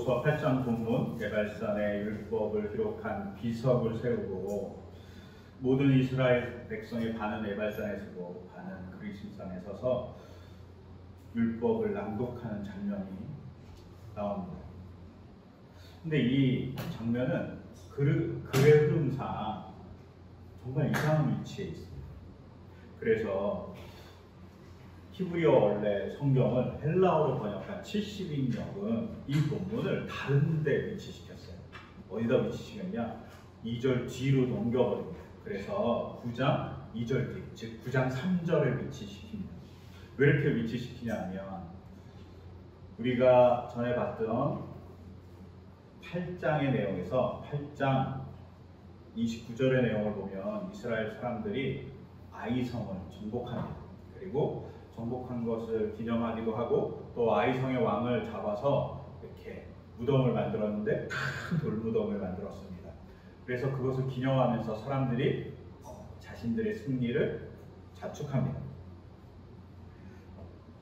여호수아 8장 본문 에발산의 율법을 기록한 비석을 세우고 모든 이스라엘 백성이 반은 에발산에 서고 반은 그리심산에 서서 율법을 낭독하는 장면이 나옵니다. 근데 이 장면은 글의 흐름상 정말 이상한 위치에 있습니다. 그래서 히브리어 원래 성경을 헬라어로 번역한 70인역은 이 본문을 다른 데 위치시켰어요. 어디다 위치시켰냐? 2절 뒤로 넘겨버립니다. 그래서 9장 2절 뒤, 즉 9장 3절에 위치시킵니다. 왜 이렇게 위치시키냐 하면 우리가 전에 봤던 8장의 내용에서 8장 29절의 내용을 보면 이스라엘 사람들이 아이성을 정복합니다. 그리고 정복한 것을 기념하기도 하고 또 아이성의 왕을 잡아서 이렇게 무덤을 만들었는데 큰 돌무덤을 만들었습니다. 그래서 그것을 기념하면서 사람들이 자신들의 승리를 자축합니다.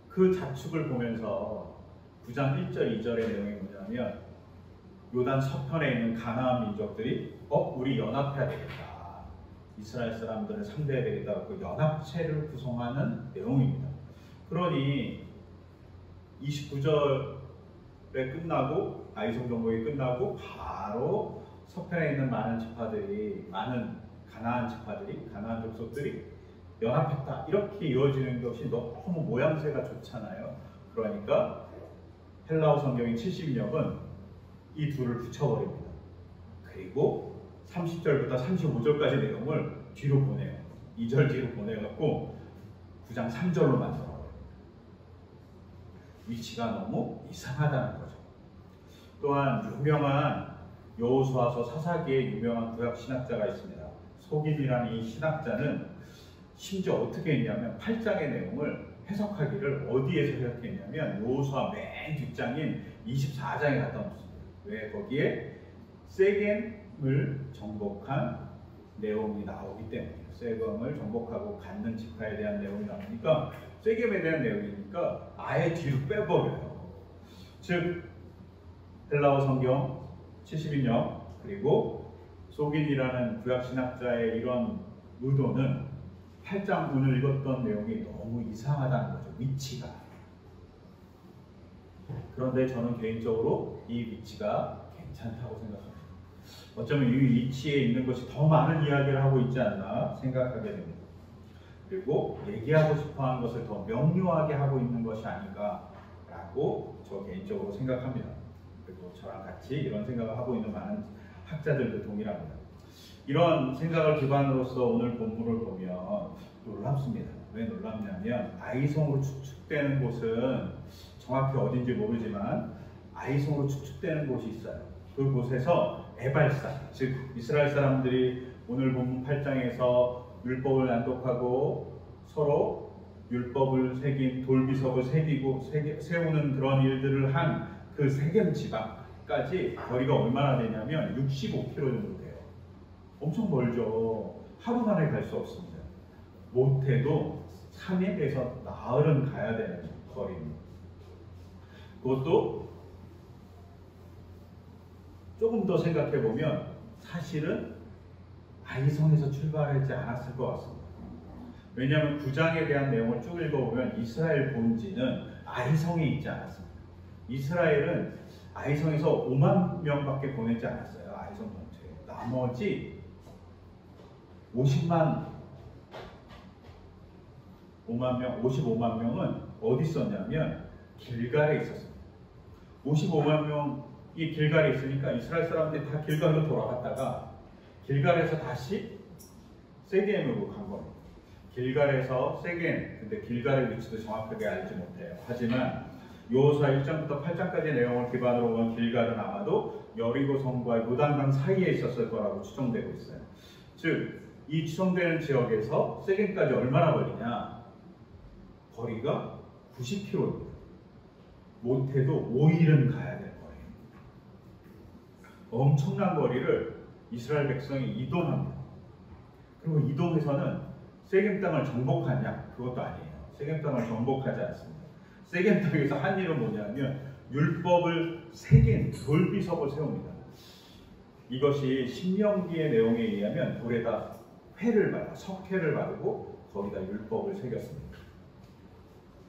그 자축을 보면서 9장 1절 2절의 내용이 뭐냐면 요단 서편에 있는 가나안 민족들이 우리 연합해야 되겠다, 이스라엘 사람들을 상대해야 되겠다, 그 연합체를 구성하는 내용입니다. 그러니 29절에 끝나고 아이성 정복이 끝나고 바로 서편에 있는 많은 지파들이, 많은 가나안 지파들이, 가나안 족속들이 연합했다, 이렇게 이루어지는 것이 너무 모양새가 좋잖아요. 그러니까 헬라어 성경인 70인역은 이 둘을 붙여버립니다. 그리고 30절부터 35절까지 내용을 뒤로 보내요. 2절 뒤로 보내갖고 9장 3절로 만들어버려요. 위치가 너무 이상하다는 거죠. 또한 유명한 여호수아서 사사기에 유명한 구약 신학자가 있습니다. 소김이라는 이 신학자는 심지어 어떻게 했냐면 8장의 내용을 해석하기를 어디에서 해석했냐면 여호수아 맨 뒷장인 24장에 갖다 놓습니다. 왜? 거기에 세겜을 정복한 내용이 나오기 때문이에요. 세겜을 정복하고 갖는 지파에 대한 내용이 나오니까, 세겜에 대한 내용이니까 아예 뒤로 빼버려요. 즉 헬라어 성경 70인역 그리고 소긴이라는 구약신학자의 이런 의도는 8장 오늘 읽었던 내용이 너무 이상하다는 거죠. 위치가. 그런데 저는 개인적으로 이 위치가 괜찮다고 생각합니다. 어쩌면 이 위치에 있는 것이 더 많은 이야기를 하고 있지 않나 생각하게 됩니다. 그리고 얘기하고 싶어하는 것을 더 명료하게 하고 있는 것이 아닌가라고 저 개인적으로 생각합니다. 그리고 저랑 같이 이런 생각을 하고 있는 많은 학자들도 동일합니다. 이런 생각을 기반으로서 오늘 본문을 보면 놀랍습니다. 왜 놀랍냐면 아이성으로 추측되는 곳은 정확히 어딘지 모르지만 아이성으로 추측되는 곳이 있어요. 그곳에서 에발산, 즉 이스라엘 사람들이 오늘 본문 8장에서 율법을 낭독하고 서로 율법을 새긴 돌비석을 세우는 그런 일들을 한 그 세겜 지방까지 거리가 얼마나 되냐면 65km 정도 돼요. 엄청 멀죠. 하루 만에 갈 수 없습니다. 못해도 3일에서 나흘은 가야 되는 거리입니다. 그것도 조금 더 생각해보면 사실은 아이성에서 출발하지 않았을 것 같습니다. 왜냐하면 9장에 대한 내용을 쭉 읽어보면 이스라엘 본지는 아이성에 있지 않았습니다. 이스라엘은 아이성에서 5만 명밖에 보내지 않았어요. 아이성 전체에. 나머지 55만 명은 어디 있었냐면 길갈에 있었습니다. 55만 명이 길갈에 있으니까 이스라엘 사람들이 다 길갈로 돌아갔다가 길갈에서 다시 세겜으로 간 겁니다. 길갈에서 세겜, 근데 길갈의 위치도 정확하게 알지 못해요. 하지만 여호수아 1장부터 8장까지 내용을 기반으로 보면 길갈은 아마도 여리고성과 요단강 사이에 있었을 거라고 추정되고 있어요. 즉 이 추정되는 지역에서 세겜까지 얼마나 걸리냐? 거리가 90km입니다. 못해도 5일은 가야 될 거예요. 엄청난 거리를 이스라엘 백성이 이동합니다. 그리고 이동해서는 세겜 땅을 정복하냐? 그것도 아니에요. 세겜 땅을 정복하지 않습니다. 세겜 땅에서 한 일은 뭐냐면 율법을 새긴 돌비석을 세웁니다. 이것이 신명기의 내용에 의하면 돌에다 석회를 바르고 거기다 율법을 새겼습니다.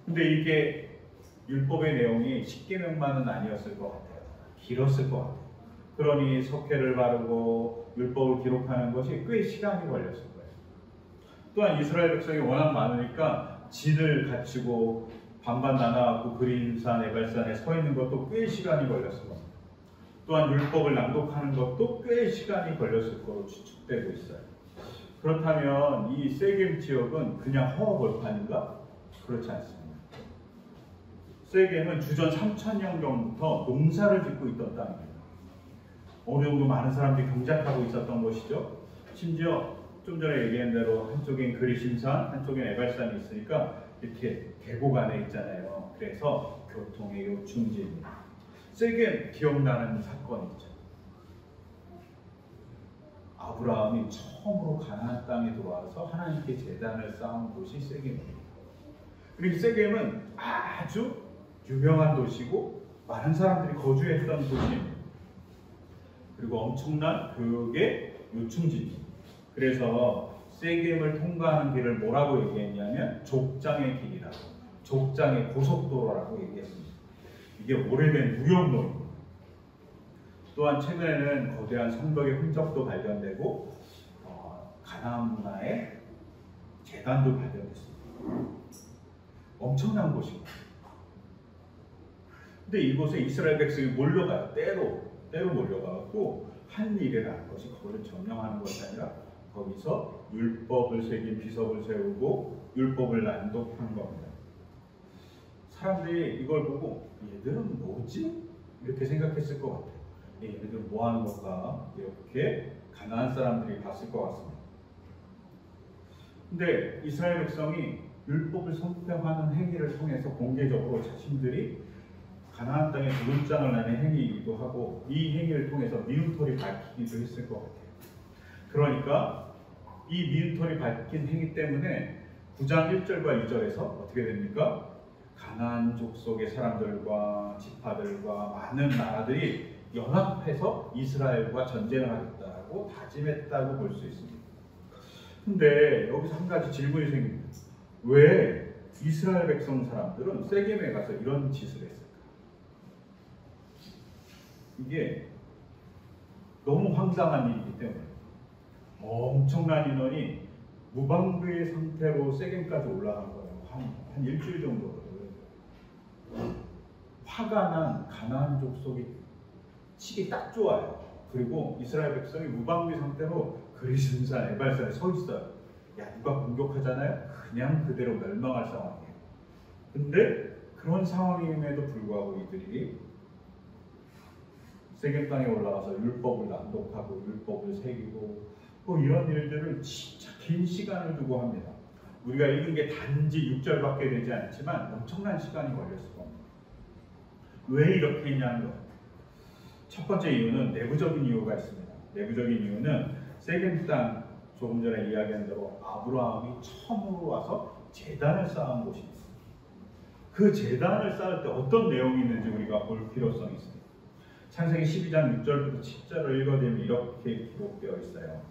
근데 이게 율법의 내용이 10계명만은 아니었을 것 같아요. 길었을 것 같아요. 그러니 석회를 바르고 율법을 기록하는 것이 꽤 시간이 걸렸을 거예요. 또한 이스라엘 백성이 워낙 많으니까 진을 갖추고 반반 나눠갖고 그림산, 에발산에 서 있는 것도 꽤 시간이 걸렸을 겁니다. 또한 율법을 낭독하는 것도 꽤 시간이 걸렸을 거로 추측되고 있어요. 그렇다면 이 세겜 지역은 그냥 허허벌판인가? 그렇지 않습니다. 세겜은 주전 3000년경부터 농사를 짓고 있던 땅입니다. 어느 정도 많은 사람들이 경작하고 있었던 곳이죠. 심지어 좀 전에 얘기한 대로 한쪽엔 그리심산, 한쪽엔 에발산이 있으니까 이렇게 계곡 안에 있잖아요. 그래서 교통의 요충지입니다. 세겜 기억나는 사건이 있죠. 아브라함이 처음으로 가나안 땅에 들어와서 하나님께 제단을 쌓은 곳이 세겜입니다. 그리고 세겜은 아주 유명한 도시고 많은 사람들이 거주했던 도시입니다. 그리고 엄청난 교육의 요충지입니다. 그래서 세겜을 통과하는 길을 뭐라고 얘기했냐면 족장의 길이라고, 족장의 고속도로라고 얘기했습니다. 이게 오래된 무역로입니다. 또한 최근에는 거대한 성벽의 흔적도 발견되고 가나안 문화의 제단도 발견됐습니다. 엄청난 곳입니다. 근데 이곳에 이스라엘 백성이 몰려가요. 때로 몰려가고 한 일이라는 것이 거기를 점령하는 것이 아니라 거기서 율법을 새긴 비석을 세우고 율법을 낭독한 겁니다. 사람들이 이걸 보고 얘들은 뭐지? 이렇게 생각했을 것 같아요. 얘네들은 뭐 하는 건가? 이렇게 가나안 사람들이 봤을 것 같습니다. 근데 이스라엘 백성이 율법을 선포하는 행위를 통해서 공개적으로 자신들이 가나안 땅에 도전장을 나는 행위이기도 하고 이 행위를 통해서 미움털이 밝히기도 했을 것 같아요. 그러니까 이 미움털이 밝힌 행위 때문에 9장 1절과 2절에서 어떻게 됩니까? 가나안 족속의 사람들과 지파들과 많은 나라들이 연합해서 이스라엘과 전쟁을 하겠다고 다짐했다고 볼 수 있습니다. 근데 여기서 한 가지 질문이 생깁니다. 왜 이스라엘 백성 사람들은 세겜에 가서 이런 짓을 했을까? 이게 너무 황당한 일이기 때문에 엄청난 인원이 무방비의 상태로 세겜까지 올라간 거예요. 한 일주일 정도. 화가 난 가나안 족속이 치기 딱 좋아요. 그리고 이스라엘 백성이 무방비 상태로 그리심산, 에발산에 서 있어요. 야, 누가 공격하잖아요? 그냥 그대로 멸망할 상황이에요. 근데 그런 상황임에도 불구하고 이들이 세겜 땅에 올라가서 율법을 낭독하고 율법을 새기고 이런 일들을 진짜 긴 시간을 두고 합니다. 우리가 읽은 게 단지 6절밖에 되지 않지만 엄청난 시간이 걸렸을 겁니다. 왜 이렇게 했냐는 것. 첫 번째 이유는 내부적인 이유가 있습니다. 내부적인 이유는 세겜 땅, 조금 전에 이야기한 대로 아브라함이 처음으로 와서 제단을 쌓은 곳이 있습니다. 그 제단을 쌓을 때 어떤 내용이 있는지 우리가 볼 필요성이 있습니다. 창세기 12장 6절부터 10절을 읽어드리면 이렇게 기록되어 있어요.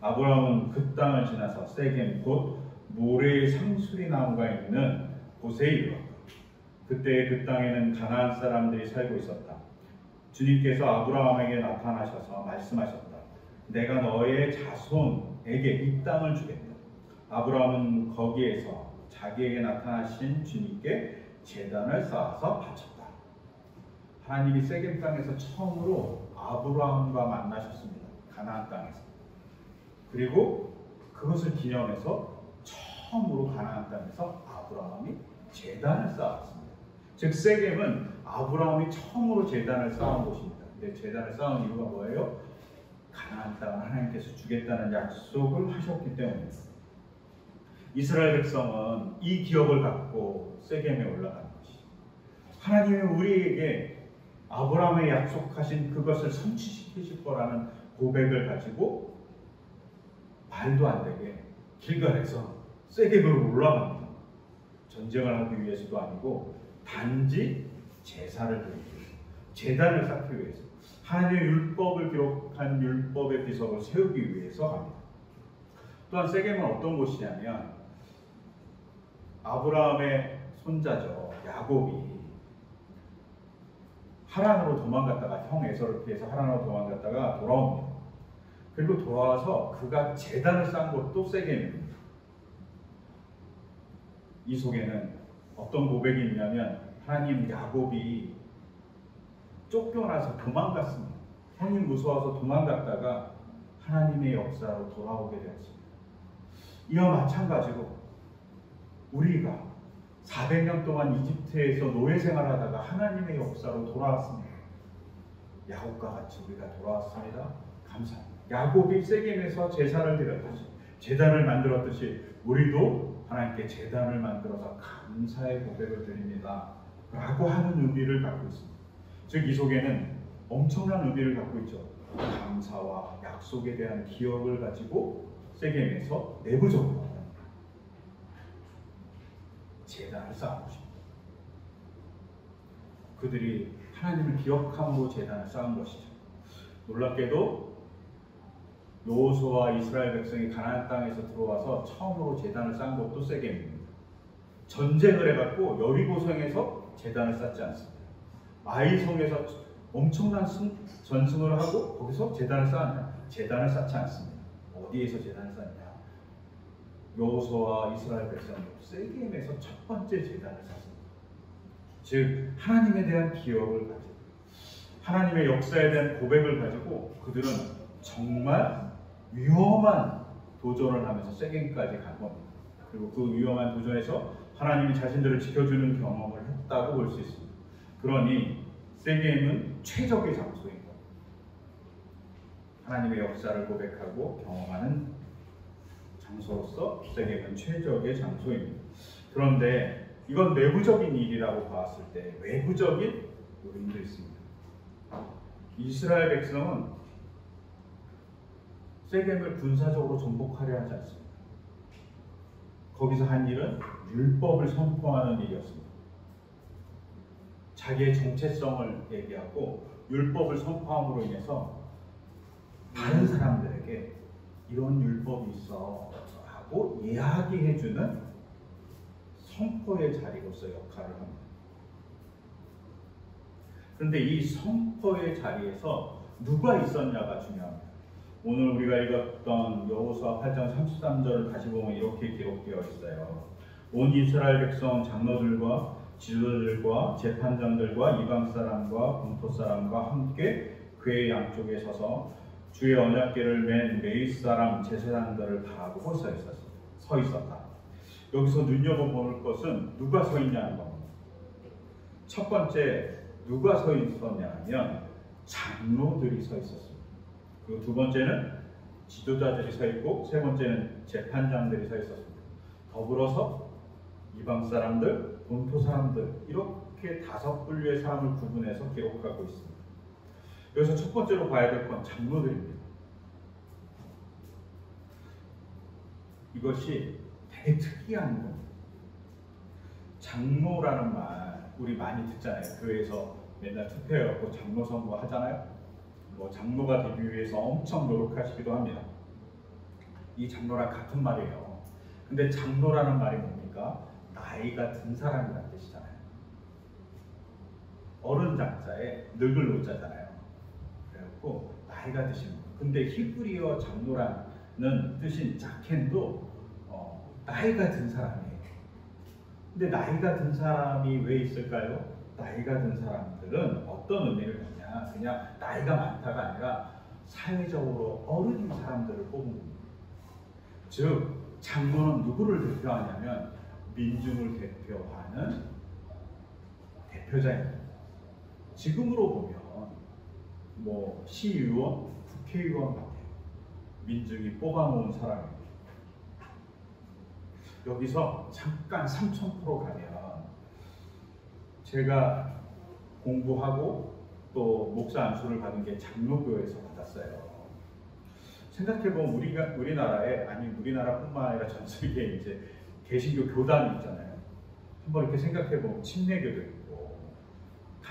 아브라함은 그 땅을 지나서 세겜 곧 모래의 상수리 나무가 있는 곳에 이르렀다. 그때 그 땅에는 가나안 사람들이 살고 있었다. 주님께서 아브라함에게 나타나셔서 말씀하셨다. 내가 너의 자손에게 이 땅을 주겠다. 아브라함은 거기에서 자기에게 나타나신 주님께 제단을 쌓아서 바쳤다. 하나님이 세겜 땅에서 처음으로 아브라함과 만나셨습니다. 가나안 땅에서. 그리고 그것을 기념해서 처음으로 가나안 땅에서 아브라함이 제단을 쌓았습니다. 즉 세겜은 아브라함이 처음으로 제단을 쌓은 곳입니다. 근데 제단을 쌓은 이유가 뭐예요? 가나안 땅을 하나님께서 주겠다는 약속을 하셨기 때문입니다. 이스라엘 백성은 이 기억을 갖고 세겜에 올라간 것이 하나님이 우리에게 아브라함의 약속하신 그것을 성취시키실 거라는 고백을 가지고 말도 안 되게 길갈에서 세겜으로 올라갑니다. 전쟁을 하기 위해서도 아니고 단지 제사를 드리기 위해서, 제단을 쌓기 위해서, 하나님의 율법을 기록한 율법의 비석을 세우기 위해서 합니다. 또한 세겜은 어떤 곳이냐면 아브라함의 손자죠. 야곱이 하란으로 도망갔다가 형 에서를 피해서 하란으로 도망갔다가 돌아옵니다. 그리고 돌아와서 그가 제단을 쌓은 곳도 세겜입니다. 이 속에는 어떤 고백이 있냐면 하나님, 야곱이 쫓겨나서 도망갔습니다. 형이 무서워서 도망갔다가 하나님의 역사로 돌아오게 되었습니다. 이와 마찬가지로 우리가 400년 동안 이집트에서 노예 생활하다가 하나님의 역사로 돌아왔습니다. 야곱과 같이 우리가 돌아왔습니다. 감사합니다. 야곱이 세겜에서 제사를 드렸듯이, 제단을 만들었듯이 우리도 하나님께 제단을 만들어서 감사의 고백을 드립니다 라고 하는 의미를 갖고 있습니다. 즉 이 속에는 엄청난 의미를 갖고 있죠. 감사와 약속에 대한 기억을 가지고 세겜에서 내부적으로 제단을 쌓은 것입니다. 그들이 하나님을 기억함으로 제단을 쌓은 것이죠. 놀랍게도 여호수아와 이스라엘 백성이 가나안 땅에서 들어와서 처음으로 제단을 쌓은 것도 세겜입니다. 전쟁을 해갖고 여리고성에서 제단을 쌓지 않습니다. 아이성에서 엄청난 전승을 하고 거기서 제단을 쌓았냐? 제단을 쌓지 않습니다. 어디에서 제단을 쌓느냐? 여호수아와 이스라엘 백성이 세겜에서 첫 번째 제단을 쌓습니다. 즉 하나님에 대한 기억을 가지고 하나님의 역사에 대한 고백을 가지고 그들은 정말 위험한 도전을 하면서 세겜까지 간 겁니다. 그리고 그 위험한 도전에서 하나님이 자신들을 지켜주는 경험을 했다고 볼 수 있습니다. 그러니 세겜은 최적의 장소인 겁니다. 하나님의 역사를 고백하고 경험하는 장소로서 세겜은 최적의 장소입니다. 그런데 이건 내부적인 일이라고 봤을 때 외부적인 요인도 있습니다. 이스라엘 백성은 세겜을 군사적으로 정복하려 하지 않습니다. 거기서 한 일은 율법을 선포하는 일이었습니다. 자기의 정체성을 얘기하고 율법을 선포함으로 인해서 다른 사람들에게 이런 율법이 있어 하고 이야기해주는 선포의 자리로서 역할을 합니다. 그런데 이 선포의 자리에서 누가 있었냐가 중요합니다. 오늘 우리가 읽었던 여호수아 8장 33절을 다시 보면 이렇게 기록되어 있어요. 온 이스라엘 백성 장로들과 지도자들과 재판장들과 이방 사람과 본토 사람과 함께 그의 양쪽에 서서 주의 언약궤를 맨 메이 사람 제사장들을 바라보고 서 있었다. 여기서 눈여겨볼 것은 누가 서 있냐는 겁니다. 첫 번째 누가 서 있었냐 하면 장로들이 서 있었습니다. 그리고 두 번째는 지도자들이 서 있고 세 번째는 재판장들이 서 있었습니다. 더불어서 이방 사람들, 본토 사람들 이렇게 다섯 분류의 사람을 구분해서 기록하고 있습니다. 여기서 첫 번째로 봐야 될 건 장로들입니다. 이것이 되게 특이한 겁니다. 장로라는 말 우리 많이 듣잖아요. 교회에서 맨날 투표해갖고 장로 선거 하잖아요. 뭐 장로가 되기 위해서 엄청 노력하시기도 합니다. 이 장로랑 같은 말이에요. 근데 장로라는 말이 뭡니까? 나이가 든 사람이라는 뜻이잖아요. 어른 장자에 늙을 노자잖아요. 그래갖고 나이가 드신 분. 근데 히브리어 장로라는 뜻인 자켄도 나이가 든 사람이에요. 근데 나이가 든 사람이 왜 있을까요? 나이가 든 사람들은 어떤 의미를 갖냐? 그냥 나이가 많다가 아니라 사회적으로 어른인 사람들을 뽑은 겁니다. 즉 장로는 누구를 대표하냐면 민중을 대표하는 대표자입니다. 지금으로 보면 뭐 시의원, 국회의원 같아요. 민중이 뽑아놓은 사람입니다. 여기서 잠깐 삼천포로 가면 제가 공부하고 또 목사 안수를 받은 게 장로교회에서 받았어요. 생각해보면 우리나라에 아니 우리나라뿐만 아니라 전 세계에 이제 개신교 교단이 있잖아요. 한번 이렇게 생각해보면 침례교도 있고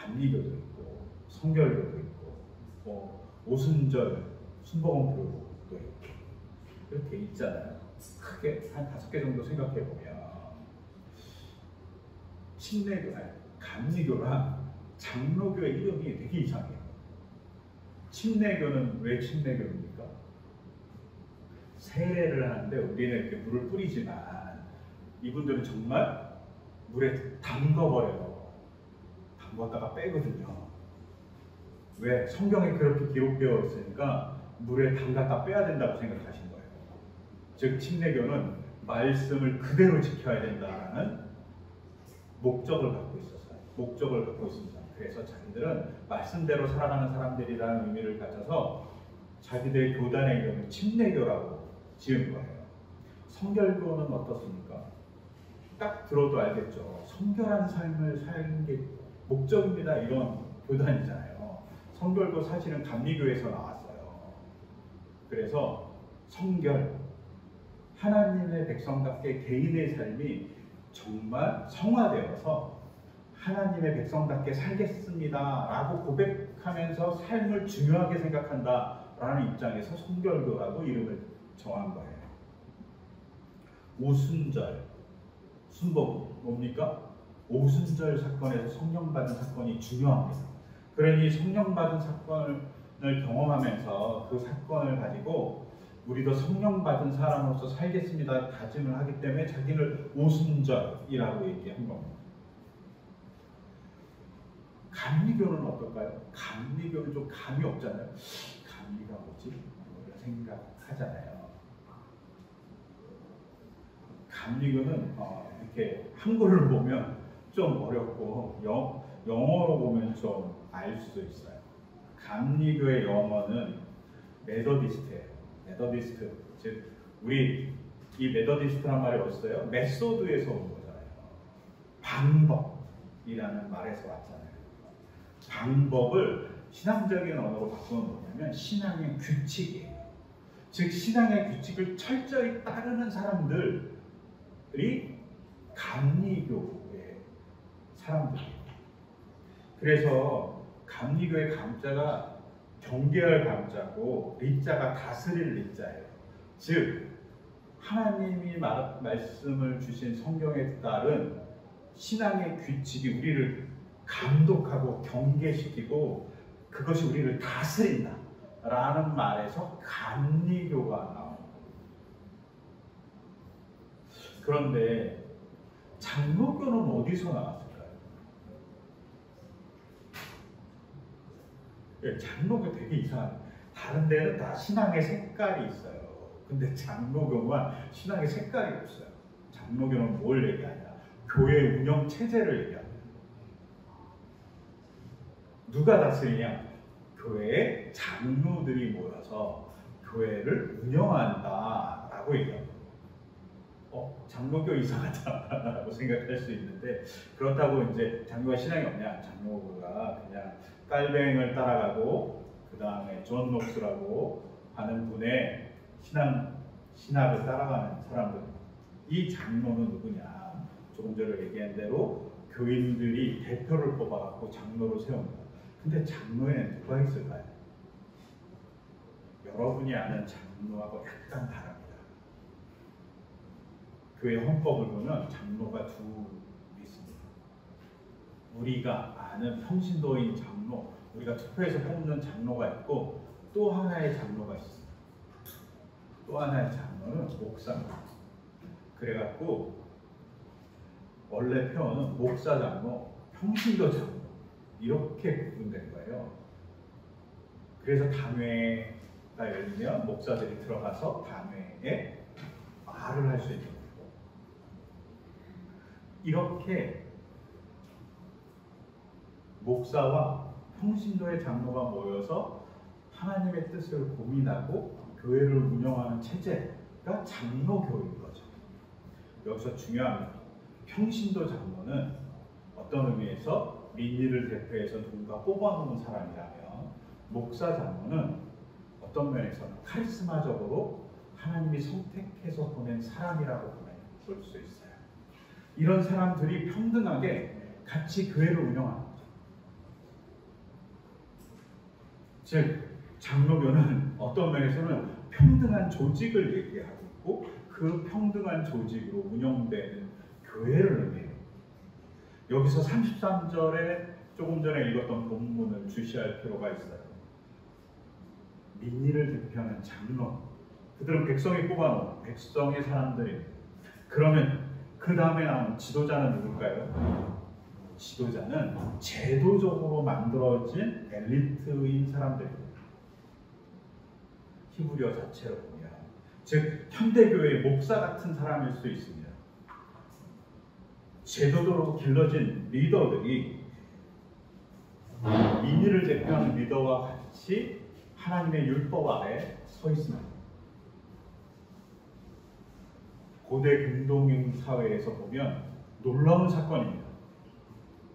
감리교도 있고 성결교도 있고 오순절 순복음교도 있고 이렇게 있잖아요. 크게 한 5개 정도 생각해 보면 침례교, 감리교랑 장로교의 이름이 되게 이상해요. 침례교는 왜 침례교입니까? 세례를 하는데 우리는 이렇게 물을 뿌리지만 이분들은 정말 물에 담궈버려요. 담궜다가 빼거든요. 왜? 성경에 그렇게 기록되어 있으니까 물에 담갔다 빼야 된다고 생각하신 거예요. 즉 침례교는 말씀을 그대로 지켜야 된다는 목적을 갖고 있었어요. 목적을 갖고 있습니다. 그래서 자기들은 말씀대로 살아가는 사람들이라는 의미를 가져서 자기들의 교단의 이름을 침례교라고 지은 거예요. 성결교는 어떻습니까? 딱 들어도 알겠죠. 성결한 삶을 사는 게 목적입니다. 이런 교단이잖아요. 성결도 사실은 감리교에서 나왔어요. 그래서 성결, 하나님의 백성답게 개인의 삶이 정말 성화되어서 하나님의 백성답게 살겠습니다 라고 고백하면서 삶을 중요하게 생각한다 라는 입장에서 성결교라고 이름을 정한 거예요. 오순절, 순복음 뭡니까? 오순절 사건에서 성령 받은 사건이 중요합니다. 그러니 성령 받은 사건을 경험하면서 그 사건을 가지고 우리도 성령 받은 사람으로서 살겠습니다 다짐을 하기 때문에 자기를 오순절이라고 얘기한 겁니다. 감리교는 어떨까요? 감리교는 좀 감이 없잖아요. 감리가 뭐지? 우리가 생각하잖아요. 감리교는 이렇게 한글로 보면 좀 어렵고 영어로 보면 좀 알 수도 있어요. 감리교의 영어는 메더디스트예요. 메더디스트, 즉 우리 이 메더디스트란 말이 어딨어요? 메소드에서 온 거잖아요. 방법이라는 말에서 왔잖아요. 방법을 신앙적인 언어로 바꾸는 뭐냐면 신앙의 규칙이에요. 즉 신앙의 규칙을 철저히 따르는 사람들이 감리교의 사람들이에요. 그래서 감리교의 감자가 경계할 감자고 리자가 다스릴 리자예요. 즉 하나님이 말씀을 주신 성경에 따른 신앙의 규칙이 우리를 감독하고 경계시키고 그것이 우리를 다스린다 라는 말에서 감리교가 나옵니다. 그런데 장로교는 어디서 나왔을까요? 장로교 되게 이상해요. 다른 데는 다 신앙의 색깔이 있어요. 근데 장로교만 신앙의 색깔이 없어요. 장로교는 뭘 얘기하냐? 교회 운영 체제를 얘기합니다. 누가 다스리냐? 교회의 장로들이 모여서 교회를 운영한다 라고 얘기합니다. 장로교 이상하다라고 생각할 수 있는데 그렇다고 이제 장로가 신앙이 없냐? 장로가 그냥 깔뱅을 따라가고 그 다음에 존 녹스라고 하는 분의 신학을 따라가는 사람들. 이 장로는 누구냐? 조금 전에 얘기한 대로 교인들이 대표를 뽑아갖고 장로로 세웁니다. 근데 장로에는 누가 있을까요? 여러분이 아는 장로하고 약간 다릅니다. 교회 헌법을 보면 장로가 둘이 있습니다. 우리가 아는 평신도인 장로, 우리가 투표해서 뽑는 장로가 있고 또 하나의 장로가 있습니다. 또 하나의 장로는 목사입니다. 그래갖고 원래 표현은 목사 장로, 평신도 장로 이렇게 구분된 거예요. 그래서 단회가 열리면 목사들이 들어가서 단회에 말을 할 수 있는 거예요. 이렇게 목사와 평신도의 장로가 모여서 하나님의 뜻을 고민하고 교회를 운영하는 체제가 장로교인 거죠. 여기서 중요합니다. 평신도 장로는 어떤 의미에서 민의를 대표해서 누군가 뽑아놓은 사람이라면 목사 장로는 어떤 면에서는 카리스마적으로 하나님이 선택해서 보낸 사람이라고 볼 수 있어요. 이런 사람들이 평등하게 같이 교회를 운영하는 거죠. 즉 장로교는 어떤 면에서는 평등한 조직을 얘기하고 있고 그 평등한 조직으로 운영되는 교회를 의미해요. 여기서 33절에 조금 전에 읽었던 본문을 주시할 필요가 있어요. 민의를 대표하는 장로, 그들은 백성이 뽑아놓은 백성의 사람들입니다. 그러면 그 다음에 나오는 지도자는 누굴까요? 지도자는 제도적으로 만들어진 엘리트인 사람들입니다. 히브리어 자체로 보면, 즉 현대교회의 목사 같은 사람일 수 있습니다. 제도적으로 길러진 리더들이 민의를 대표하는 리더와 같이 하나님의 율법 아래 서 있습니다. 고대 근동인 사회에서 보면 놀라운 사건입니다.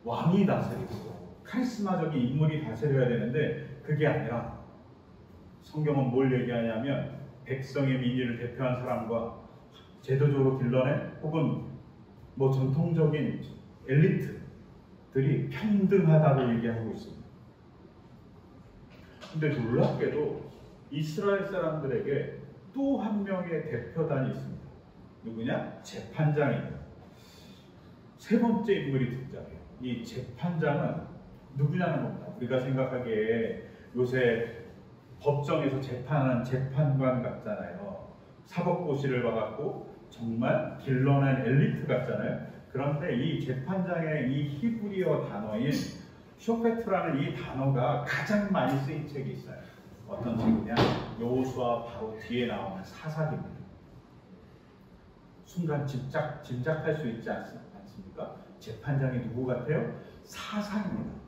왕이 다스리고 카리스마적인 인물이 다스려야 되는데 그게 아니라 성경은 뭘 얘기하냐면 백성의 민의를 대표한 사람과 제도적으로 길러낸 혹은 전통적인 엘리트들이 평등하다고 얘기하고 있습니다. 근데 놀랍게도 이스라엘 사람들에게 또 한 명의 대표단이 있습니다. 누구냐? 재판장입니다. 세 번째 인물이 등장해요. 이 재판장은 누구냐는 겁니다. 우리가 생각하기에 요새 법정에서 재판하는 재판관 같잖아요. 사법고시를 봐갖고 정말 길러낸 엘리트 같잖아요. 그런데 이 재판장의 이 히브리어 단어인 쇼페트라는 이 단어가 가장 많이 쓰인 책이 있어요. 어떤 책이냐? 여호수아 바로 뒤에 나오는 사사기입니다. 순간 짐작할 수 있지 않습니까? 재판장이 누구 같아요? 사사입니다.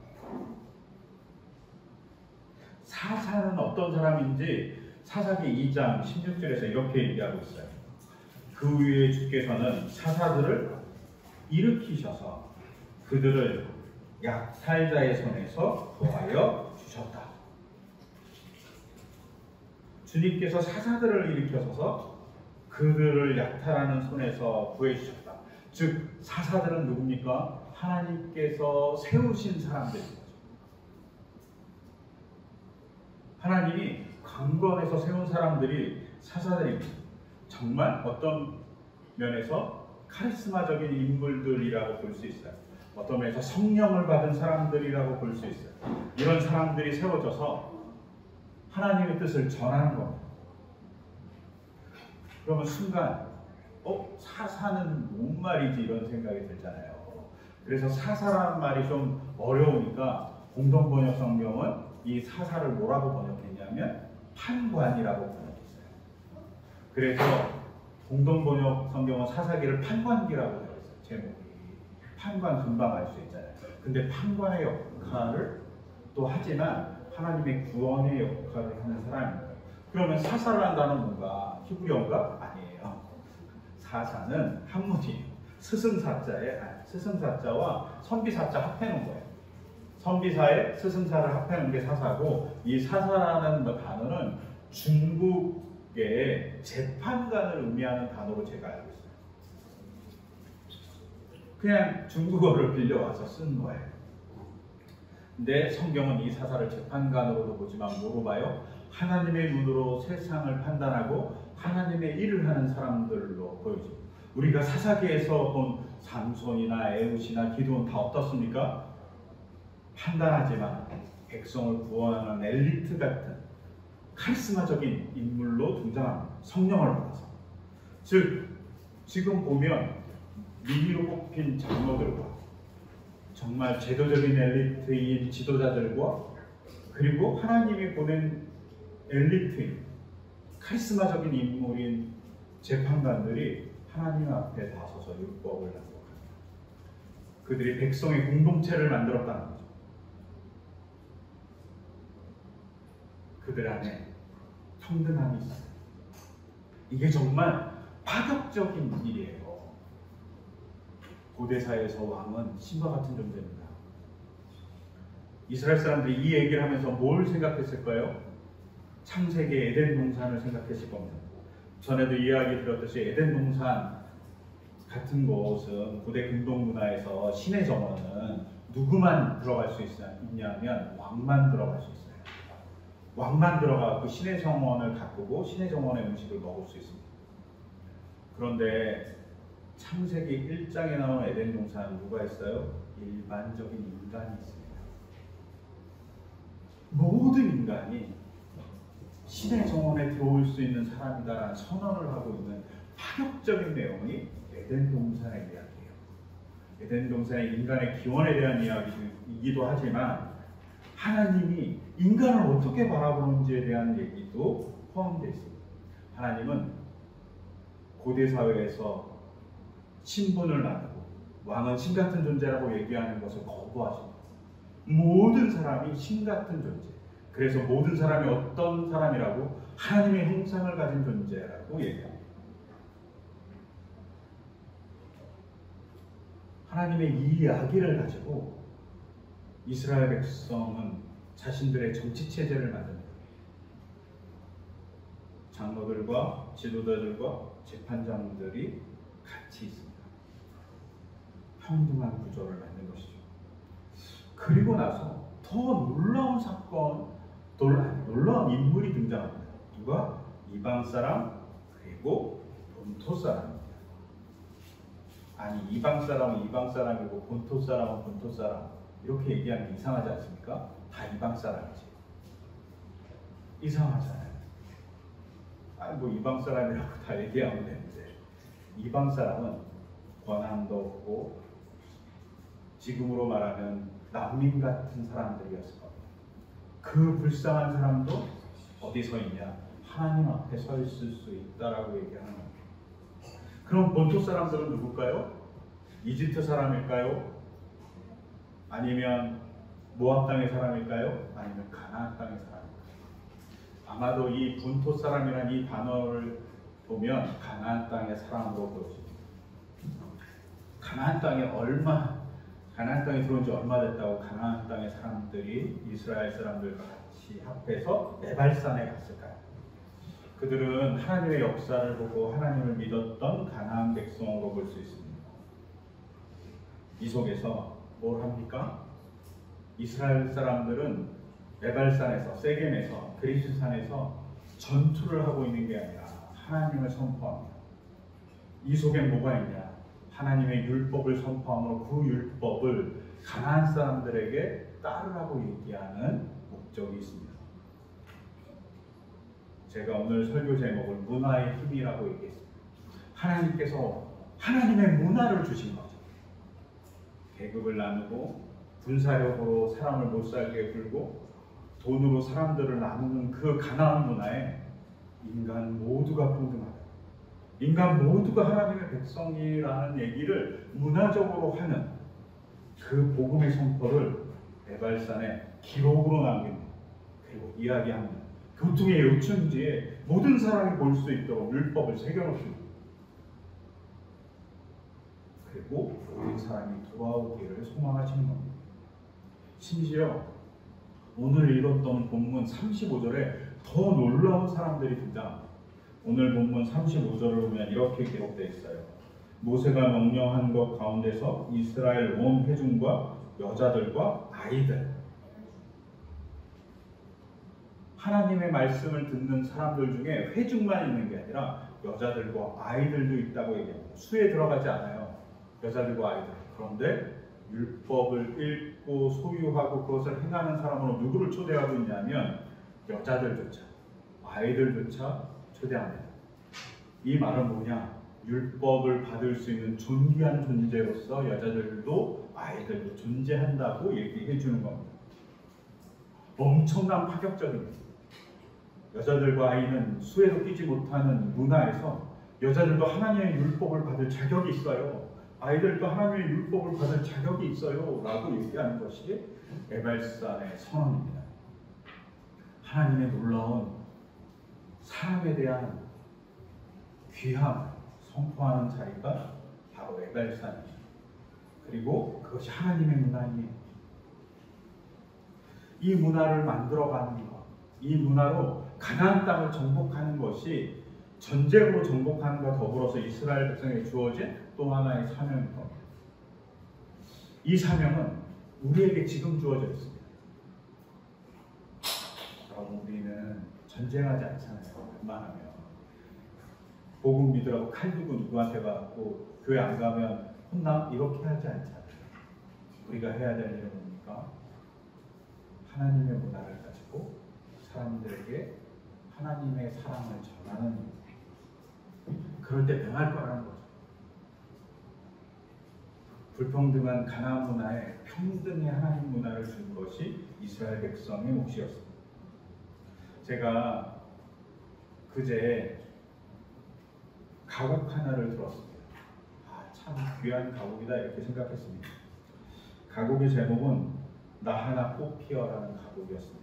사사는 어떤 사람인지 사사기 2장 16절에서 이렇게 얘기하고 있어요. 그 위에 주께서는 사사들을 일으키셔서 그들을 약탈자의 손에서 구하여 주셨다. 주님께서 사사들을 일으켜서 그들을 약탈하는 손에서 구해주셨다. 즉 사사들은 누굽니까? 하나님께서 세우신 사람들입니다. 하나님이 강권에서 세운 사람들이 사사들입니다. 정말 어떤 면에서 카리스마적인 인물들이라고 볼 수 있어요. 어떤 면에서 성령을 받은 사람들이라고 볼 수 있어요. 이런 사람들이 세워져서 하나님의 뜻을 전하는 겁니다. 그러면 순간 사사는 뭔 말이지 이런 생각이 들잖아요. 그래서 사사라는 말이 좀 어려우니까 공동번역 성경은 이 사사를 뭐라고 번역했냐면 판관이라고 번역했어요. 그래서 공동번역 성경은 사사기를 판관기라고 되어 있어요. 제목이. 판관 금방 알 수 있잖아요. 근데 판관의 역할을 또 하지만 하나님의 구원의 역할을 하는 사람입니다. 그러면 사사라는 단어는 뭔가? 히브리어인가? 아니에요. 사사는 한문이에요. 스승사자와 선비사자 합해놓은 거예요. 선비사에 스승사를 합해놓은 게 사사고, 이 사사라는 단어는 중국의 재판관을 의미하는 단어로 제가 알고 있어요. 그냥 중국어를 빌려와서 쓴 거예요. 근데 성경은 이 사사를 재판관으로도 보지만 뭐로 봐요? 하나님의 눈으로 세상을 판단하고 하나님의 일을 하는 사람들로 보여집니다. 우리가 사사기에서 본 삼손이나 에훗이나 기드온 다 어떻습니까? 판단하지만 백성을 구원하는 엘리트 같은 카리스마적인 인물로 등장합니다. 성령을 받아서. 즉 지금 보면 민의로 뽑힌 장로들과 정말 제도적인 엘리트인 지도자들과 그리고 하나님이 보낸 엘리트인 카리스마적인 인물인 재판관들이 하나님 앞에 나서서 율법을 낭독합니다. 그들이 백성의 공동체를 만들었다는 거죠. 그들 안에 평등함이 있어요. 이게 정말 파격적인 일이에요. 고대사에서 왕은 신과 같은 존재입니다. 이스라엘 사람들이 이 얘기를 하면서 뭘 생각했을까요? 창세기 에덴 동산을 생각했을 겁니다. 전에도 이야기 들었듯이 에덴 동산 같은 곳은 고대 근동 문화에서 신의 정원은 누구만 들어갈 수 있냐면 왕만 들어갈 수 있어요. 왕만 들어가고 신의 정원을 가꾸고 신의 정원의 음식을 먹을 수 있습니다. 그런데 창세기 1장에 나오는 에덴 동산은 누가 있어요? 일반적인 인간이 있습니다. 모든 인간이 신의 정원에 들어올 수 있는 사람이다라는 선언을 하고 있는 파격적인 내용이 에덴 동산의 이야기예요. 에덴 동산의 인간의 기원에 대한 이야기이기도 하지만 하나님이 인간을 어떻게 바라보는지에 대한 얘기도 포함되어 있습니다. 하나님은 고대 사회에서 신분을 나누고 왕은 신 같은 존재라고 얘기하는 것을 거부하십니다. 모든 사람이 신 같은 존재. 그래서 모든 사람이 어떤 사람이라고? 하나님의 형상을 가진 존재라고 얘기합니다. 하나님의 이 이야기를 가지고 이스라엘 백성은 자신들의 정치 체제를 만듭니다. 장로들과 지도자들과 재판장들이 같이 있습니다. 평등한 구조를 만든 것이죠. 그리고 나서 더 놀라운 사건, 놀라운 인물이 등장합니다. 누가? 이방 사람 그리고 본토 사람입니다. 아니 이방 사람은 이방 사람이고 본토 사람은 본토 사람 이렇게 얘기하는 게 이상하지 않습니까? 다 이방 사람이지. 이상하잖아요. 아니 뭐 이방 사람이라고 다 얘기하면 되는데 이방 사람은 권한도 없고 지금으로 말하면 난민 같은 사람들이었을 겁니다. 그 불쌍한 사람도 어디 서 있냐? 하나님 앞에 서 있을 수 있다라고 얘기하는 겁니다. 그럼 본토 사람들은 누굴까요? 이집트 사람일까요? 아니면 모압 땅의 사람일까요? 아니면 가나안 땅의 사람일까요? 아마도 이 본토 사람이라는 이 단어를 보면 가나안 땅의 사람으로 보여집니다. 가나안 땅에 들어온 지 얼마 됐다고 가나안 땅의 사람들이 이스라엘 사람들과 같이 합해서 네발산에 갔을까요? 그들은 하나님의 역사를 보고 하나님을 믿었던 가나안 백성으로 볼 수 있습니다. 이 속에서 뭘 합니까? 이스라엘 사람들은 네발산에서, 세겜에서, 그리스산에서 전투를 하고 있는 게 아니라 하나님을 선포합니다. 이 속에 뭐가 있냐? 하나님의 율법을 선포함으로 그 율법을 가나안 사람들에게 따르라고 얘기하는 목적이 있습니다. 제가 오늘 설교 제목을 문화의 힘이라고 얘기했습니다. 하나님께서 하나님의 문화를 주신 거죠. 계급을 나누고 군사력으로 사람을 못 살게 굴고 돈으로 사람들을 나누는 그 가나안 문화에 인간 모두가 평등하다. 인간 모두가 하나님의 백성이라는 얘기를 문화적으로 하는 그 복음의 선포를 네발산에 기록으로 남깁니다. 그리고 이야기합니다. 교통의 요충지에 모든 사람이 볼 수 있도록 율법을 새겨놓습니다. 그리고 모든 사람이 돌아오기를 소망하시는 겁니다. 심지어 오늘 읽었던 본문 35절에 더 놀라운 사람들이 등장합니다. 오늘 본문 35절을 보면 이렇게 기록되어 있어요. 모세가 명령한 것 가운데서 이스라엘 온 회중과 여자들과 아이들, 하나님의 말씀을 듣는 사람들 중에 회중만 있는 게 아니라 여자들과 아이들도 있다고 얘기합니다. 수에 들어가지 않아요. 여자들과 아이들. 그런데 율법을 읽고 소유하고 그것을 행하는 사람으로 누구를 초대하고 있냐면 여자들조차, 아이들조차 초대합니다. 이 말은 뭐냐? 율법을 받을 수 있는 존귀한 존재로서 여자들도 아이들도 존재한다고 얘기해 주는 겁니다. 엄청난 파격적입니다. 여자들과 아이는 수에도 끼지 못하는 문화에서 여자들도 하나님의 율법을 받을 자격이 있어요. 아이들도 하나님의 율법을 받을 자격이 있어요. 라고 얘기하는 것이 네발산의 선언입니다. 하나님의 놀라운 사람에 대한 귀함을 선포하는 자리가 바로 네발산입니다. 그리고 그것이 하나님의 문화이에요. 이 문화를 만들어가는 것, 이 문화로 가나안 땅을 정복하는 것이 전쟁으로 정복하는 것과 더불어서 이스라엘 백성에게 주어진 또 하나의 사명인 겁니다. 이 사명은 우리에게 지금 주어져 있습니다. 여러분, 우리는 전쟁하지 않잖아요. 웬만하면 복음 믿으라고 칼 들고 누구한테 가고 교회 안 가면 혼나? 이렇게 하지 않잖아요. 우리가 해야 될 일은 뭡니까? 하나님의 문화를 가지고 사람들에게 하나님의 사랑을 전하는 일. 그럴 때 변할 거라는 거죠. 불평등한 가나안 문화에 평등의 하나님 문화를 준 것이 이스라엘 백성의 몫이었습니다. 제가 그제 가곡 하나를 들었습니다. 참 귀한 가곡이다 이렇게 생각했습니다. 가곡의 제목은 나 하나 꽃 피어라는 가곡이었습니다.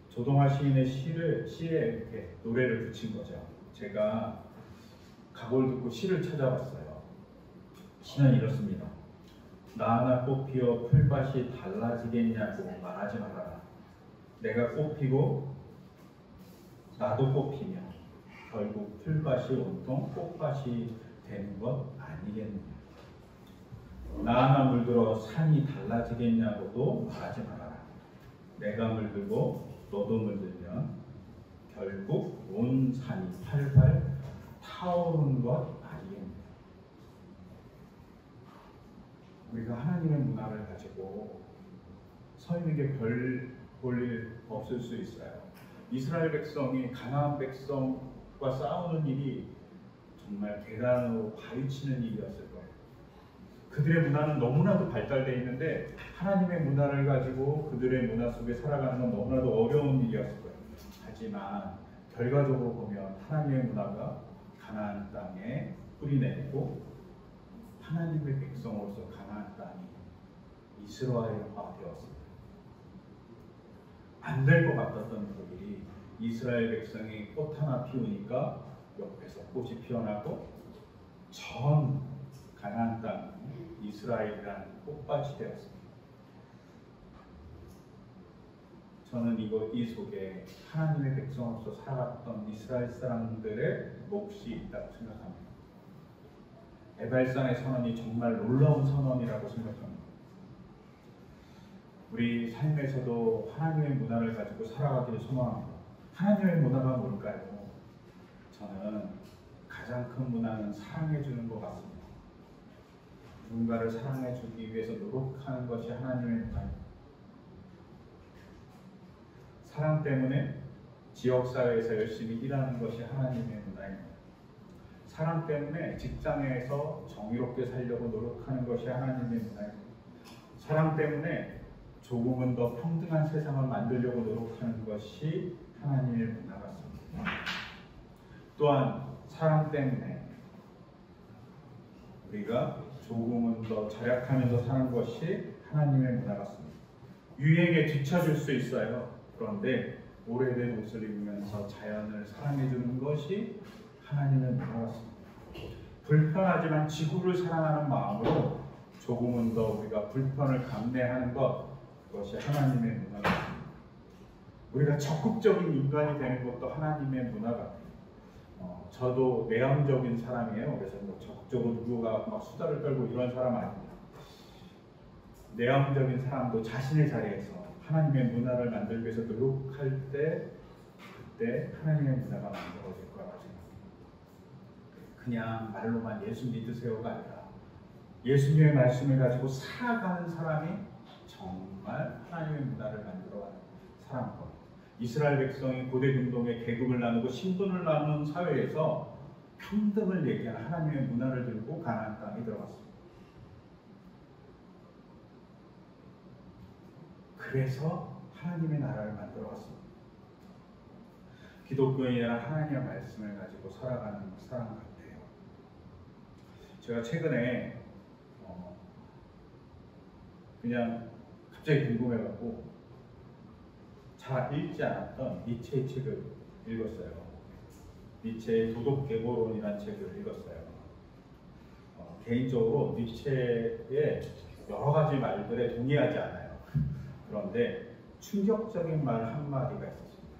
조동아 시인의 시에 이렇게 노래를 붙인 거죠. 제가 가곡을 듣고 시를 찾아봤어요. 시는 이렇습니다. 나 하나 꽃 피어 풀밭이 달라지겠냐고 말하지 말아라. 내가 꽃 피고 나도 꽃 피며 결국 풀밭이 온통 꽃밭이 되는 것 아니겠느냐. 나 하나 물들어 산이 달라지겠냐고도 말하지 말아라. 내가 물들고 너도 물들면 결국 온 산이 팔팔 타오르는 것 아니겠느냐. 우리가 하나님의 문화를 가지고 서 있는 게 별 볼 일 없을 수 있어요. 이스라엘 백성이 가나안 백성과 싸우는 일이 정말 대단으로 파헤치는 일이었을 거예요. 그들의 문화는 너무나도 발달되어 있는데 하나님의 문화를 가지고 그들의 문화 속에 살아가는 건 너무나도 어려운 일이었을 거예요. 하지만 결과적으로 보면 하나님의 문화가 가나안 땅에 뿌리내리고 하나님의 백성으로서 가나안 땅이 이스라엘화 되었습니다. 안 될 것 같았던 그 일이 이스라엘 백성이 꽃 하나 피우니까 옆에서 꽃이 피어나고 전 가나안 땅 이스라엘이라는 꽃밭이 되었습니다. 저는 이 속에 하나님의 백성으로서 살아갔던 이스라엘 사람들의 몫이 있다고 생각합니다. 에발산의 선언이 정말 놀라운 선언이라고 생각합니다. 우리 삶에서도 하나님의 문화를 가지고 살아가기를 소망합니다. 하나님의 문화가 뭘까요? 저는 가장 큰 문화는 사랑해주는 것 같습니다. 누군가를 사랑해주기 위해서 노력하는 것이 하나님의 문화입니다. 사랑 때문에 지역사회에서 열심히 일하는 것이 하나님의 문화입니다. 사랑 때문에 직장에서 정의롭게 살려고 노력하는 것이 하나님의 문화입니다. 사랑 때문에 조금은 더 평등한 세상을 만들려고 노력하는 것이 하나님의 문화 같습니다. 또한 사랑 때문에 우리가 조금은 더 절약하면서 사는 것이 하나님의 문화 같습니다. 유행에 뒤처질 수 있어요. 그런데 오래된 옷을 입으면서 자연을 사랑해주는 것이 하나님의 문화 같습니다. 불편하지만 지구를 사랑하는 마음으로 조금은 더 우리가 불편을 감내하는 것, 그것이 하나님의 문화 같습니다. 우리가 적극적인 인간이 되는 것도 하나님의 문화 같아요. 저도 내향적인 사람이에요. 그래서 뭐 적극적으로 누구가 막 수다를 떨고 이런 사람 아닙니다. 내향적인 사람도 자신의 자리에서 하나님의 문화를 만들기 위해서 노력할 때 그때 하나님의 문화가 만들어질 거라고 생각합니다. 그냥 말로만 예수 믿으세요가 아니라 예수님의 말씀을 가지고 살아가는 사람이 정말 하나님의 문화를 만들어가는 사람입니다. 이스라엘 백성이 고대 근동의 계급을 나누고 신분을 나누는 사회에서 평등을 얘기하는 하나님의 문화를 들고 가나안 땅에 들어갔습니다. 그래서 하나님의 나라를 만들어갔습니다. 기독교인이란 하나님의 말씀을 가지고 살아가는 사람 같아요. 제가 최근에 그냥 갑자기 궁금해갖고 잘 읽지 않았던 니체의 책을 읽었어요. 니체의 도덕계보론이라는 책을 읽었어요. 개인적으로 니체의 여러 가지 말들에 동의하지 않아요. 그런데 충격적인 말 한마디가 있었습니다.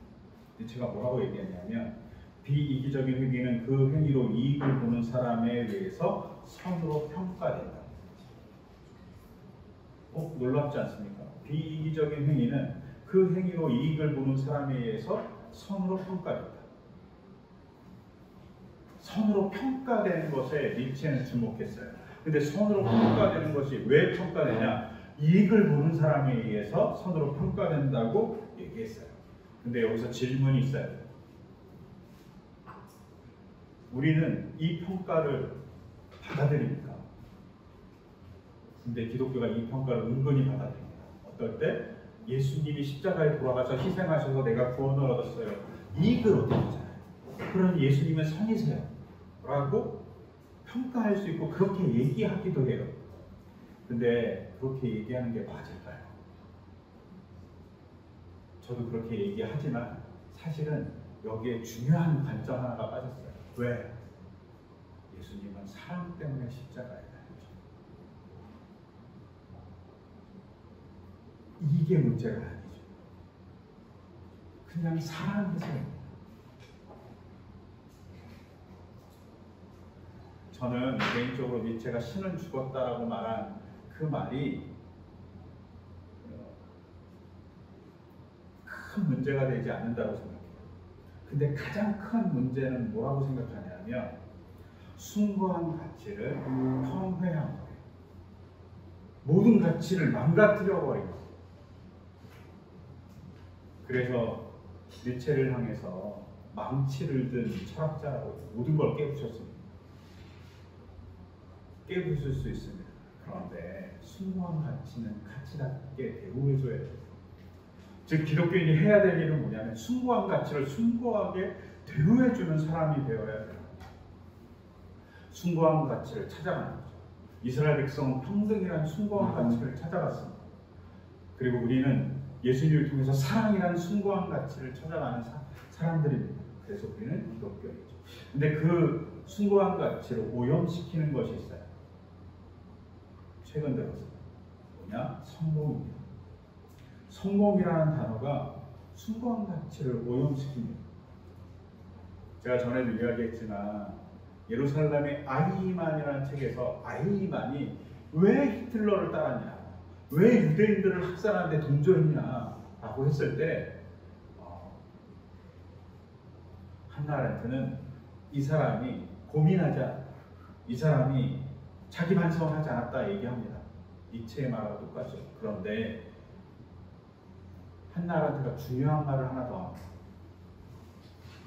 니체가 뭐라고 얘기했냐면 비이기적인 행위는 그 행위로 이익을 보는 사람에 의해서 선으로 평가된다. 놀랍지 않습니까? 비이기적인 행위는 그 행위로 이익을 보는 사람에 의해서 선으로 평가된다. 선으로 평가되는 것에 니체는 주목했어요. 근데 선으로 평가되는 것이 왜 평가되냐? 이익을 보는 사람에 의해서 선으로 평가된다고 얘기했어요. 근데 여기서 질문이 있어요. 우리는 이 평가를 받아들입니까? 근데 기독교가 이 평가를 은근히 받아들입니다. 어떨 때? 예수님이 십자가에 돌아가서 희생하셔서 내가 구원을 얻었어요. 이익을 얻었잖아요. 그럼 예수님은 선이세요. 라고 평가할 수 있고 그렇게 얘기하기도 해요. 근데 그렇게 얘기하는 게 맞을까요? 저도 그렇게 얘기하지만 사실은 여기에 중요한 관점 하나가 빠졌어요. 왜? 예수님은 사랑 때문에 십자가에 달리죠. 이게 문제가 아니죠. 그냥 사랑해서요. 저는 개인적으로 니체가 신은 죽었다라고 말한 그 말이 큰 문제가 되지 않는다고 생각해요. 근데 가장 큰 문제는 뭐라고 생각하냐면 숭고한 가치를 폄훼한 거예요. 모든 가치를 망가뜨려 버린 거예요. 그래서 니체를 향해서 망치를 든 철학자라고 모든 걸 깨부셨습니다. 깨부술 수 있습니다. 그런데 숭고한 가치는 가치답게 대우해줘야 돼요. 즉 기독교인이 해야 될 일은 뭐냐면 숭고한 가치를 숭고하게 대우해주는 사람이 되어야 돼요. 숭고한 가치를 찾아가는 거죠. 이스라엘 백성은 평등이라는 숭고한 가치를 찾아갔습니다. 그리고 우리는 예수님을 통해서 사랑이라는 숭고한 가치를 찾아가는 사람들입니다. 그래서 우리는 기독교이죠. 근데 그 숭고한 가치를 오염시키는 것이 있어요. 최근 들어서 뭐냐? 성공입니다. 성공이라는 단어가 숭고한 가치를 오염시킵니다. 제가 전에도 이야기했지만 예루살렘의 아히만이라는 책에서 아히만이 왜 히틀러를 따랐냐, 왜 유대인들을 학살하는데 동조했냐 라고 했을 때 한나 아렌트는 이 사람이 고민하자, 이 사람이 자기 반성을 하지 않았다 얘기합니다. 니체의 말하고 똑같죠. 그런데 한나 아렌트가 중요한 말을 하나 더 합니다.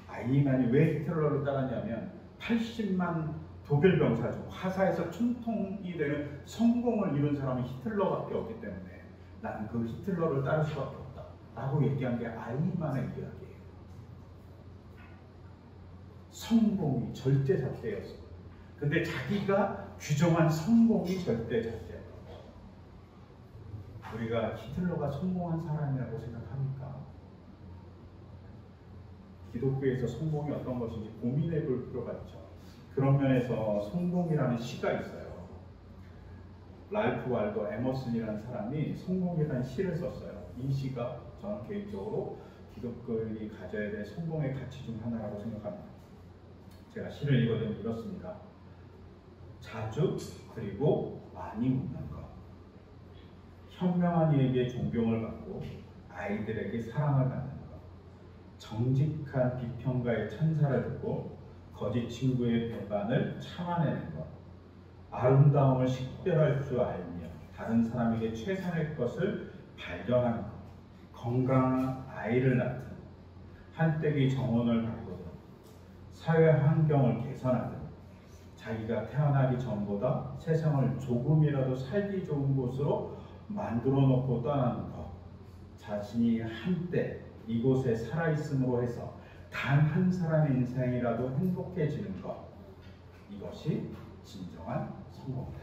아히만이 왜 히틀러를 따랐냐면 80만 독일 병사 중 화사에서 총통이 되는 성공을 이룬 사람이 히틀러밖에 없기 때문에 나는 그 히틀러를 따를 수밖에 없다 라고 얘기한 게 아히만의 이야기예요. 성공이 절대잣대였어요. 근데 자기가 규정한 성공이 절대잣대예요. 우리가 히틀러가 성공한 사람이라고 생각합니까? 기독교에서 성공이 어떤 것인지 고민해 볼 필요가 있죠. 그런 면에서 성공이라는 시가 있어요. 랄프 waldo 에머슨이라는 사람이 성공이라는 시를 썼어요. 이 시가 저는 개인적으로 기독교인이 가져야 될 성공의 가치 중 하나라고 생각합니다. 제가 시를 읽어드리면 이렇습니다. 자주 그리고 많이 웃는 것, 현명한 이에게 존경을 받고 아이들에게 사랑을 받는 것, 정직한 비평가의 찬사를 듣고 거짓 친구의 배반을 참아내는 것, 아름다움을 식별할 줄 알며 다른 사람에게 최선의 것을 발견하는 것, 건강한 아이를 낳든 한때기 정원을 가꾸든 사회 환경을 개선하든 자기가 태어나기 전보다 세상을 조금이라도 살기 좋은 곳으로 만들어 놓고 떠나는 것, 자신이 한때 이곳에 살아있음으로 해서 단 한 사람의 인생이라도 행복해지는 것, 이것이 진정한 성공이다.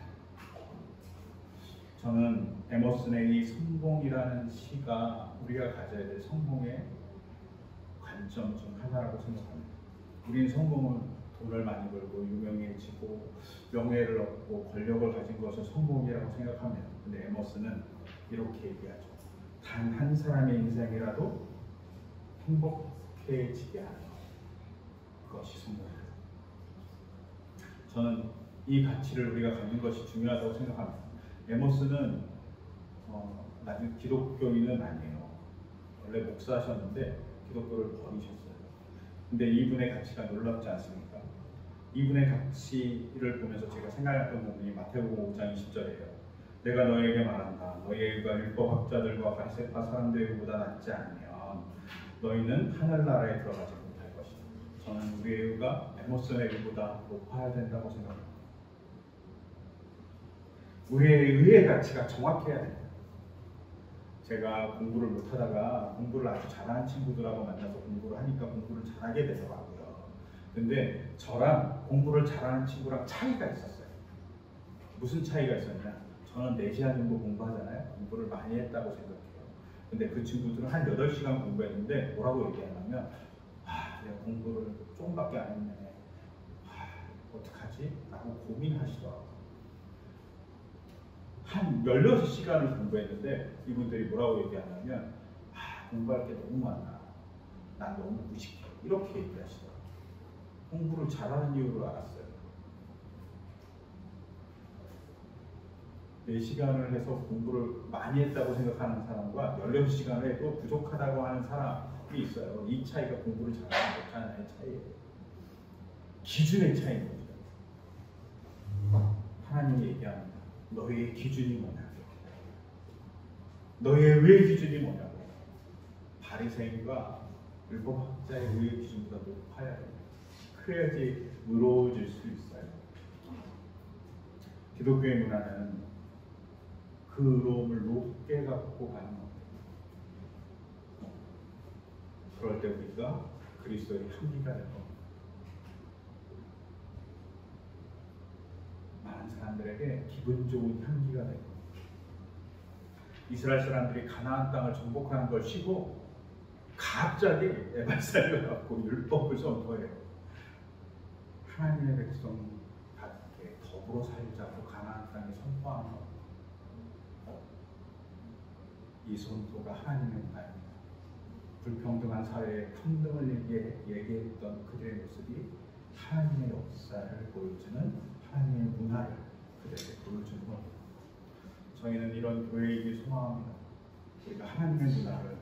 저는 에머슨의 이 성공이라는 시가 우리가 가져야 될 성공의 관점 중 하나라고 생각합니다. 우리는 성공은 돈을 많이 벌고 유명해지고 명예를 얻고 권력을 가진 것을 성공이라고 생각합니다. 근데 에머슨은 이렇게 얘기하죠. 단 한 사람의 인생이라도 행복해지게 하는 것, 그것이 성공이다. 저는 이 가치를 우리가 갖는 것이 중요하다고 생각합니다. 에머슨은 나중에 기독교인은 아니에요. 원래 목사하셨는데 기독교를 버리셨어요. 근데 이분의 가치가 놀랍지 않습니까? 이분의 가치를 보면서 제가 생각했던 부분이 마태복음 5장 20절이에요. 내가 너에게 말한다. 너희 의가 율법학자들과 바리새파 사람들의 의보다 낫지 않으면 너희는 하늘나라에 들어가지 못할 것이다. 저는 우리의 의가 에머슨의 의보다 높아야 된다고 생각합니다. 우리의 의의 가치가 정확해야 됩니다. 제가 공부를 못하다가 공부를 아주 잘하는 친구들하고 만나서 공부를 하니까 공부를 잘하게 되더라고요. 근데 저랑 공부를 잘하는 친구랑 차이가 있었어요. 무슨 차이가 있었냐? 저는 4시간 정도 공부하잖아요. 공부를 많이 했다고 생각해요. 근데 그 친구들은 한 8시간 공부했는데 뭐라고 얘기하냐면 내가 공부를 조금밖에 안 했네. 어떡하지? 라고 고민하시더라고요. 한 16시간을 공부했는데 이분들이 뭐라고 얘기하냐면 공부할 게 너무 많아. 난 너무 무식해. 이렇게 얘기하시더라고요. 공부를 잘하는 이유를 알았어요. 4시간을 해서 공부를 많이 했다고 생각하는 사람과 16시간을 해도 부족하다고 하는 사람이 있어요. 이 차이가 공부를 잘하는 못하는 차이예요. 기준의 차이인 거죠. 하나님이 얘기합니다. 너희의 기준이 뭐냐고. 너희의 의의 기준이 뭐냐고. 바리새인과 율법학자의 의의 기준보다 높아야 돼요. 그래야지 의로워질 수 있어요. 기독교의 문화는 그 의로움을 높게 갖고 가는 겁니다. 그럴 때 우리가 그리스도의 향기가 될 겁니다. 많은 사람들에게 기분 좋은 향기가 될 겁니다. 이스라엘 사람들이 가나안 땅을 정복하는 걸 쉬고 갑자기 에발살을 갖고 율법을 선포해요. 하나님의 백성 같게 더불어 살자고 가나안 땅에 선포하는 것. 이 선포가 하나님의 문화입니다. 불평등한 사회에 평등을 얘기했던 그들의 모습이 하나님의 역사를 보여주는 하나님의 문화를 그들에게 보여주는 겁니다. 저희는 이런 교회이길 소망합니다. 우리가 하나님의 문화를,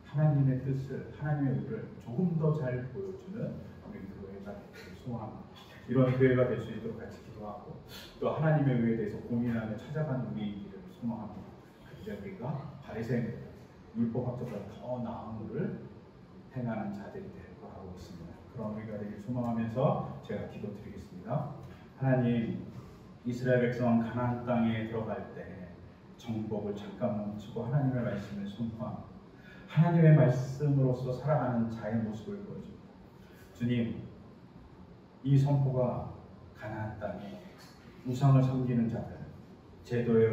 하나님의 뜻을, 하나님의 의를 조금 더 잘 보여주는 우리 교회가 되기를 소망합니다. 이런 교회가 될 수 있도록 같이 기도하고 또 하나님의 의에 대해서 고민하며 찾아가는 우리이기를 소망합니다. 이제 우리가 바리새인 율법학자보다 더 나은 일을 행하는 자들이 될 거라고 믿습니다. 그런 우리가 되길 소망하면서 제가 기도드리겠습니다. 하나님, 이스라엘 백성은 가나안 땅에 들어갈 때 정복을 잠깐 멈추고 하나님의 말씀을 선포합니다. 하나님의 말씀으로서 살아가는 자의 모습을 보여줍니다. 주님, 이 선포가 가나안 땅에 우상을 섬기는 자들, 제도에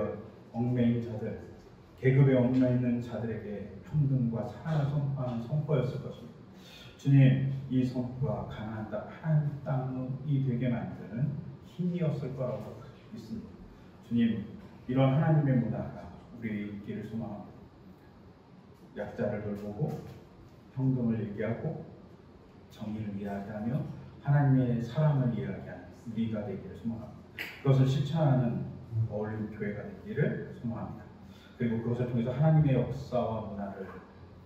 얽매인 자들, 계급에 얽매이는 자들에게 평등과 사랑을 선포하는 선포였을 것입니다. 주님, 이 선포가 가나안 땅, 하나님 땅이 되게 만드는 힘이었을 거라고 믿습니다. 주님, 이런 하나님의 문화가 우리의 있기를 소망합니다. 약자를 돌보고 평등을 얘기하고 정의를 이야기하며 하나님의 사랑을 이야기하는 우리가 되기를 소망합니다. 그것을 실천하는 어울림 교회가 되기를 소망합니다. 그리고 그것을 통해서 하나님의 역사와 문화를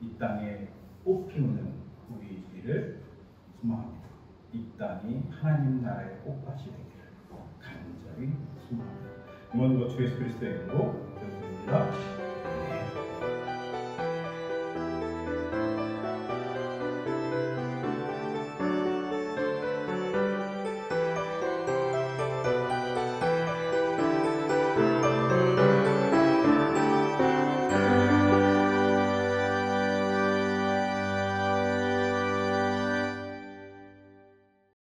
이 땅에 꽃피우는 우리들을 소망합니다. 이 땅이 하나님 나라의 꽃밭이 되기를 간절히 소망합니다. 모든 것 주 예수 그리스도의 이름으로 기도드립니다.